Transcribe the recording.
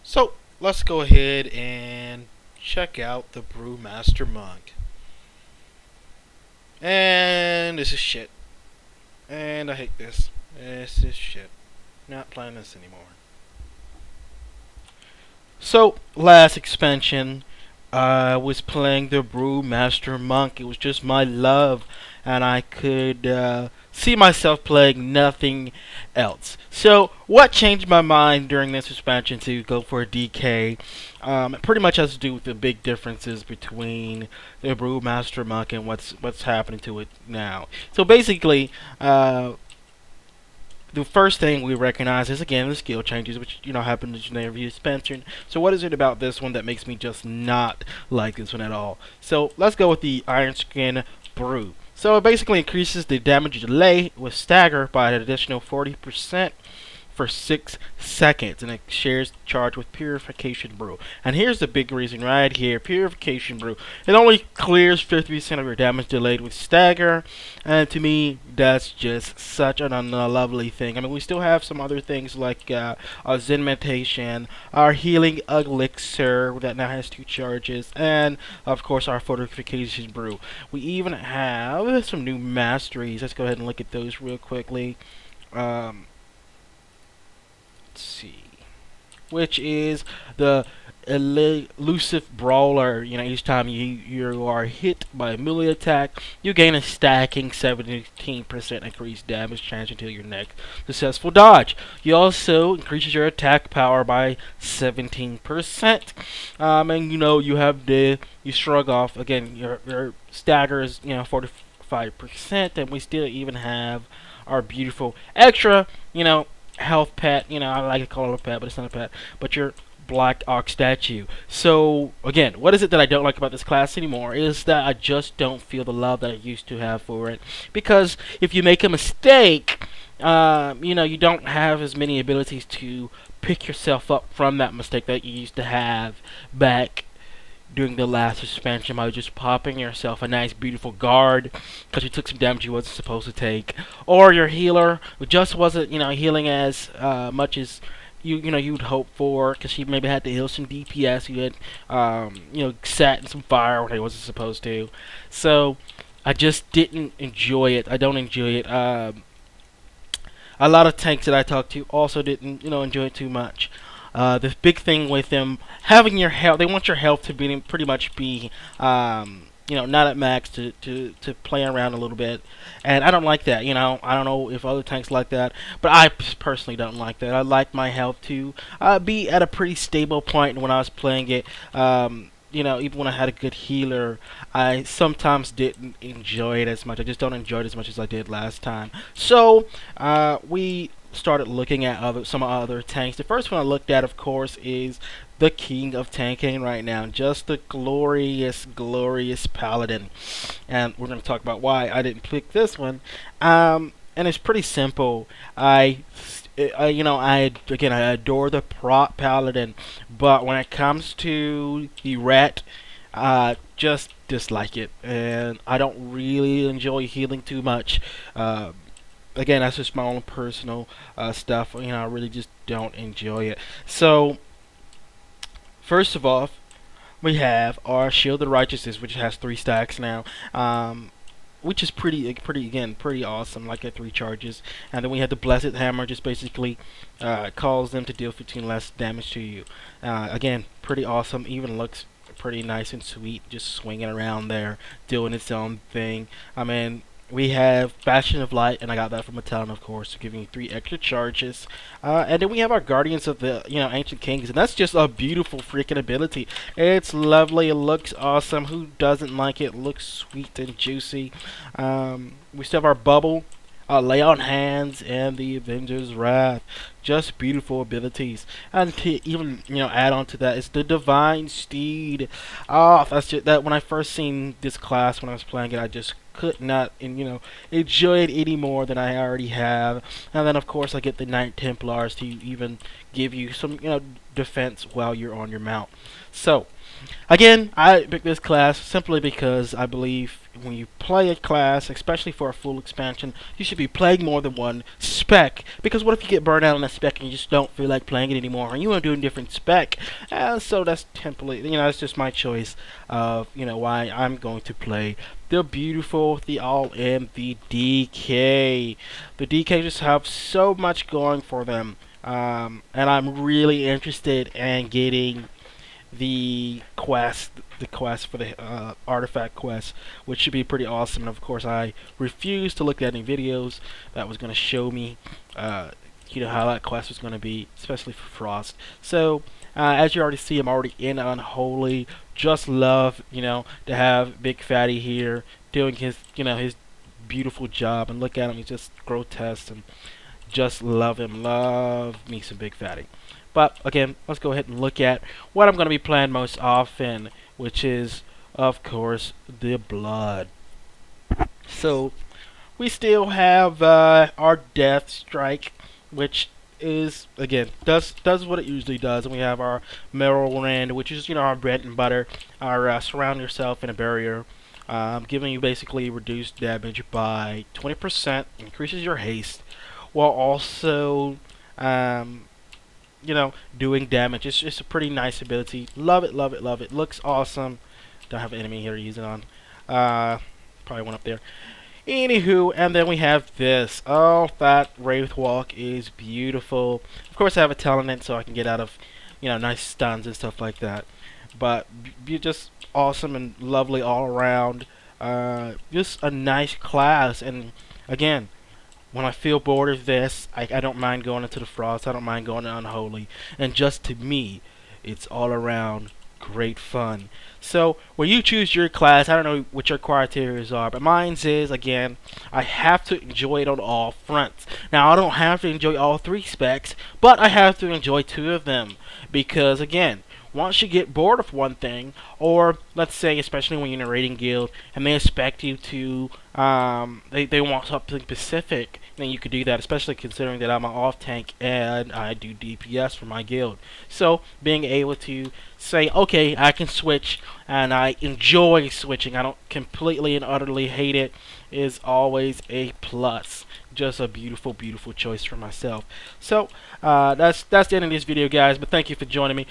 So let's go ahead and check out the Brewmaster Monk. And this is shit. And I hate this. This is shit. Not playing this anymore. So last expansion, I was playing the Brewmaster Monk. It was just my love, and I could see myself playing nothing else. So, what changed my mind during this expansion to go for a DK? It pretty much has to do with the big differences between the Brewmaster Monk and what's happening to it now. So basically, the first thing we recognize is again the skill changes, which happen in every expansion. So what is it about this one that makes me just not like this one at all? So let's go with the Iron Skin Brew. So it basically increases the damage delay with stagger by an additional 40% for 6 seconds, and it shares charge with Purification Brew. And here's the big reason right here: Purification Brew. It only clears 50% of your damage delayed with stagger, and to me, that's just such a lovely thing. I mean, we still have some other things like our Zen Meditation, our Healing Elixir that now has 2 charges, and of course our Fortification Brew. We even have some new masteries. Let's go ahead and look at those real quickly. Um, let's see, which is the elusive brawler. Each time you are hit by a melee attack, you gain a stacking 17% increased damage chance until your next successful dodge. You also increases your attack power by 17%. And you have you shrug off again. Your stagger is 45%, and we still even have our beautiful extra health pet. I like to call it a pet, but it's not a pet. But your Black Ox statue. So again, what is it that I don't like about this class anymore is that I just don't feel the love that I used to have for it. Because if you make a mistake, you don't have as many abilities to pick yourself up from that mistake that you used to have back during the last expansion by just popping yourself a nice beautiful guard because you took some damage you wasn't supposed to take, or your healer who just wasn't healing as much as you'd hope for, because she maybe had to heal some DPS. You had sat in some fire when he wasn't supposed to. So I just didn't enjoy it. I don't enjoy it. A lot of tanks that I talked to also didn't enjoy it too much. The big thing with them having your health, they want your health to be pretty much be not at max, to play around a little bit, and I don't like that. I don't know if other tanks like that, but I personally don't like that. I like my health to be at a pretty stable point when I was playing it. Even when I had a good healer, I sometimes didn't enjoy it as much. I just don't enjoy it as much as I did last time. So we started looking at some other tanks. The first one I looked at, of course, is the king of tanking right now, just the glorious, glorious Paladin. And we're going to talk about why I didn't pick this one. And it's pretty simple. I adore the prop Paladin, but when it comes to the rat, just dislike it, and I don't really enjoy healing too much. Again, that's just my own personal stuff. I really just don't enjoy it. So, first of all, we have our Shield of Righteousness, which has 3 stacks now. Which is pretty awesome, like at 3 charges. And then we have the Blessed Hammer, just basically calls them to deal 15 less damage to you. Again, pretty awesome, even looks pretty nice and sweet, just swinging around there, doing its own thing. I mean, we have Bastion of Light, and I got that from a town, of course, giving you 3 extra charges. And then we have our Guardians of the Ancient Kings, and that's just a beautiful freaking ability. It's lovely. It looks awesome. Who doesn't like it? It looks sweet and juicy. We still have our Bubble, Lay on Hands, and the Avenger's Wrath. Just beautiful abilities. And to even add on to that is the Divine Steed. That's just that. When I first seen this class when I was playing it, I just could not enjoy it any more than I already have. And then of course I get the Knight Templars to even give you some defense while you're on your mount. So Again, I picked this class simply because I believe when you play a class, especially for a full expansion, you should be playing more than one spec. Because what if you get burned out on a spec and you just don't feel like playing it anymore, and you want to do a different spec? So that's temporarily, that's just my choice of, why I'm going to play the beautiful, the all-in, the DK. The DK just have so much going for them. And I'm really interested in getting the quest for the artifact quest, which should be pretty awesome. And of course, I refuse to look at any videos that was going to show me, how that quest was going to be, especially for Frost. So, as you already see, I'm already in Unholy. Just love, to have Big Fatty here doing his beautiful job. And look at him, he's just grotesque, and just love him. Love me some Big Fatty. But again, let's go ahead and look at what I'm going to be playing most often, which is, of course, the Blood. So we still have our Death Strike, which is, again, does what it usually does, and we have our Merylrend, which is our bread and butter. Our surround yourself in a barrier, giving you basically reduced damage by 20%, increases your haste, while also doing damage. It's just a pretty nice ability. Love it, love it, love it. Looks awesome. Don't have an enemy here to use it on. Probably one up there. Anywho, and then we have this. Oh, that Wraithwalk is beautiful. Of course, I have a talent in it so I can get out of, nice stuns and stuff like that. But just awesome and lovely all around. Just a nice class. And again, when I feel bored of this, I don't mind going into the Frost. I don't mind going to Unholy. And just to me, it's all around great fun. So when you choose your class, I don't know what your criteria are, but mine's is, again, I have to enjoy it on all fronts. Now, I don't have to enjoy all three specs, but I have to enjoy two of them. Because, again, once you get bored of one thing, or let's say, especially when you're in a raiding guild and they expect you to, they want something specific, then you could do that, especially considering that I'm an off tank and I do DPS for my guild. So being able to say, okay, I can switch, and I enjoy switching, I don't completely and utterly hate it, is always a plus. Just a beautiful, beautiful choice for myself. So that's the end of this video, guys, but thank you for joining me.